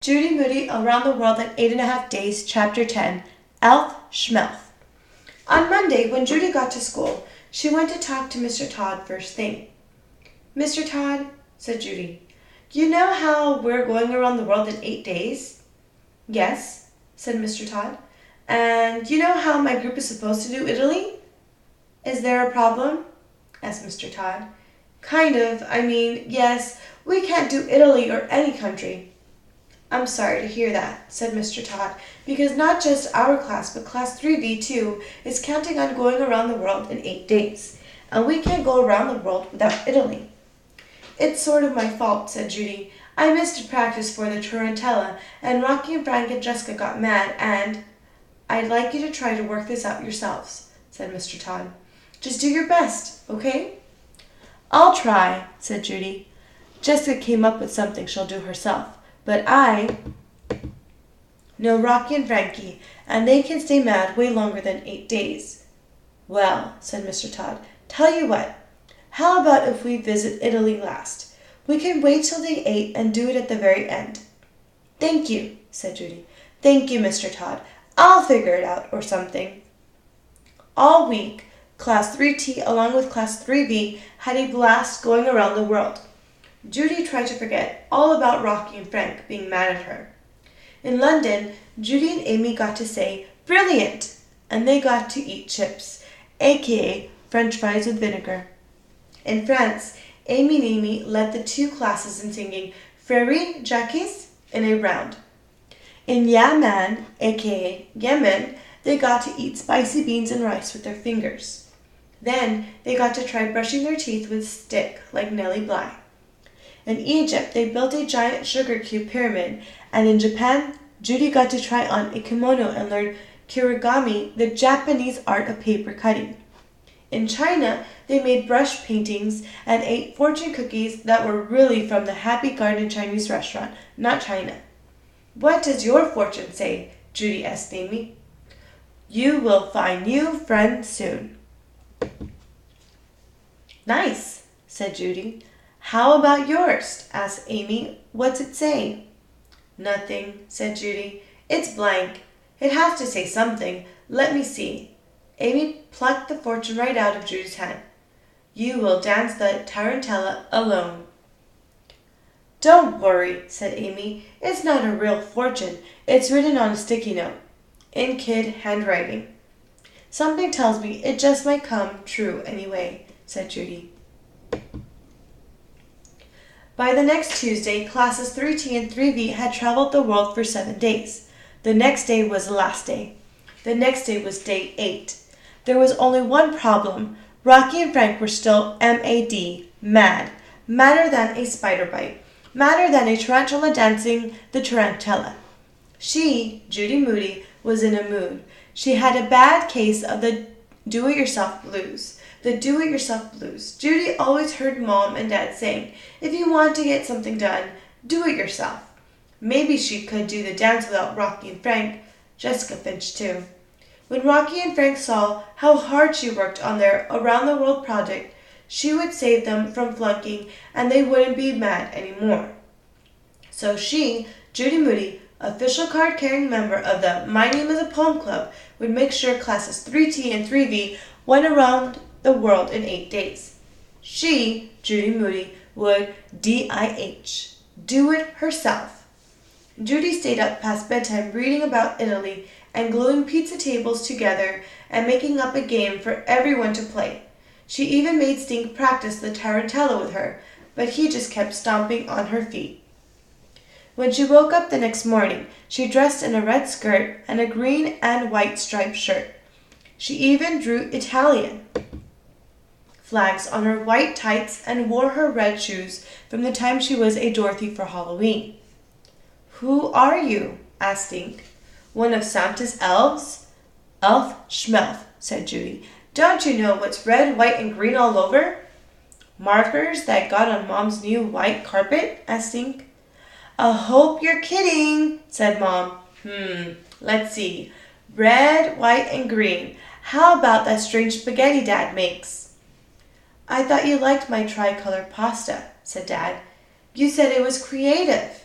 Judy Moody, Around the World in 8.5 Days, Chapter 10, Elf Shmelf. On Monday, when Judy got to school, she went to talk to Mr. Todd first thing. "Mr. Todd," said Judy, "you know how we're going around the world in 8 days?" "Yes," said Mr. Todd. "And you know how my group is supposed to do Italy?" "Is there a problem?" asked Mr. Todd. "Kind of. Yes, we can't do Italy or any country." "I'm sorry to hear that," said Mr. Todd, "because not just our class, but Class 3B too, is counting on going around the world in 8 days, and we can't go around the world without Italy." "It's sort of my fault," said Judy. "I missed practice for the Tarantella, and Rocky and Frank and Jessica got mad, and—" "I'd like you to try to work this out yourselves," said Mr. Todd. "Just do your best, okay?" "I'll try," said Judy. "Jessica came up with something she'll do herself. But I know Rocky and Frankie, and they can stay mad way longer than 8 days. "Well," said Mr. Todd, "tell you what. How about if we visit Italy last? We can wait till day 8 and do it at the very end." "Thank you," said Judy. "Thank you, Mr. Todd. I'll figure it out, or something." All week, Class 3T along with Class 3B had a blast going around the world. Judy tried to forget all about Rocky and Frank being mad at her. In London, Judy and Amy got to say, "Brilliant!" and they got to eat chips, aka French fries with vinegar. In France, Amy Namey led the 2 classes in singing Frères Jacques in a round. In Yemen, aka Yemen, they got to eat spicy beans and rice with their fingers. Then they got to try brushing their teeth with a stick like Nellie Bly. In Egypt, they built a giant sugar cube pyramid, and in Japan, Judy got to try on a kimono and learn kirigami, the Japanese art of paper cutting. In China, they made brush paintings and ate fortune cookies that were really from the Happy Garden Chinese restaurant, not China. "What does your fortune say?" Judy asked Amy. "You will find new friends soon." "Nice," said Judy. "How about yours?" asked Amy. "What's it say?" "Nothing," said Judy. "It's blank. It has to say something. Let me see." Amy plucked the fortune right out of Judy's hand. "You will dance the tarantella alone." "Don't worry," said Amy. "It's not a real fortune. It's written on a sticky note, in kid handwriting." "Something tells me it just might come true anyway," said Judy. By the next Tuesday, classes 3T and 3B had traveled the world for 7 days. The next day was the last day. The next day was day 8. There was only one problem. Rocky and Frank were still mad. Madder than a spider bite. Madder than a tarantula dancing the tarantella. She, Judy Moody, was in a mood. She had a bad case of the do-it-yourself blues. The do-it-yourself blues. Judy always heard Mom and Dad saying, "If you want to get something done, do it yourself." Maybe she could do the dance without Rocky and Frank. Jessica Finch, too. When Rocky and Frank saw how hard she worked on their around-the-world project, she would save them from flunking, and they wouldn't be mad anymore. So she, Judy Moody, official card-carrying member of the My Name is a Poem Club, would make sure classes 3T and 3B went around the world in 8 days. She, Judy Moody, would DIH, do it herself. Judy stayed up past bedtime reading about Italy and gluing pizza tables together and making up a game for everyone to play. She even made Stink practice the tarantella with her, but he just kept stomping on her feet. When she woke up the next morning, she dressed in a red skirt and a green and white striped shirt. She even drew Italian flags on her white tights and wore her red shoes from the time she was a Dorothy for Halloween. "Who are you?" asked Stink. "One of Santa's elves?" "Elf shmelf," said Judy. "Don't you know what's red, white, and green all over?" "Markers that got on Mom's new white carpet?" asked Stink. "I hope you're kidding," said Mom. Let's see. Red, white, and green. How about that strange spaghetti Dad makes?" "I thought you liked my tricolor pasta," said Dad. "You said it was creative."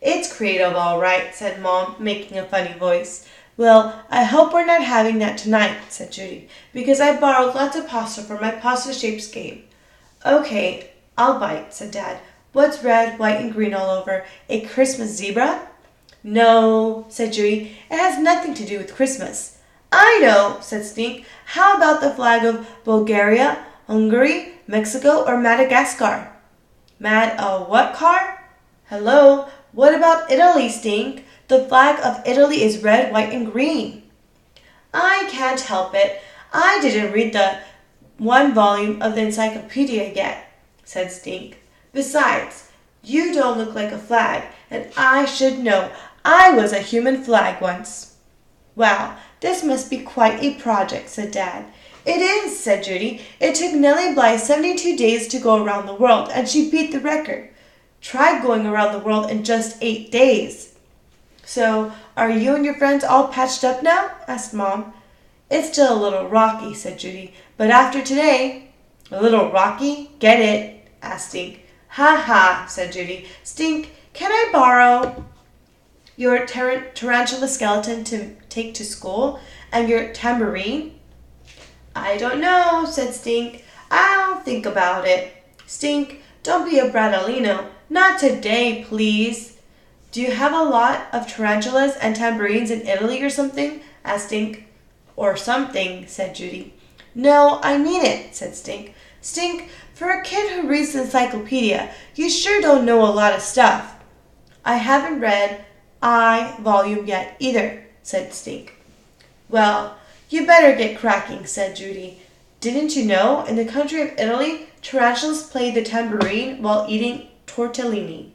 It's creative, all right, said Mom, making a funny voice. Well, I hope we're not having that tonight, said Judy, because I borrowed lots of pasta for my pasta shapes game. Okay, I'll bite, said Dad. What's red, white, and green all over? A Christmas zebra? No, said Judy. It has nothing to do with Christmas. I know, said Stink. How about the flag of Bulgaria, Hungary, Mexico, or Madagascar? What car? Hello, what about Italy, Stink? The flag of Italy is red, white, and green. I can't help it. I didn't read the one volume of the encyclopedia yet, said Stink. Besides, you don't look like a flag, and I should know. I was a human flag once. Wow, this must be quite a project, said Dad. It is, said Judy. It took Nellie Bly 72 days to go around the world, and she beat the record. Try going around the world in just 8 days. So, are you and your friends all patched up now? Asked Mom. It's still a little rocky, said Judy, but after today... A little rocky? Get it? Asked Stink. Ha ha, said Judy. Stink, can I borrow your tarantula skeleton to take to school and your tambourine? I don't know, said Stink. I'll think about it. Stink, don't be a bratolino. Not today, please. Do you have a lot of tarantulas and tambourines in Italy or something? Asked Stink. Or something, said Judy. No, I mean it, said Stink. Stink, for a kid who reads the encyclopedia, you sure don't know a lot of stuff. I haven't read I volume yet either, said Stink. Well, you better get cracking, said Judy. Didn't you know, in the country of Italy, tarantulas play the tambourine while eating tortellini?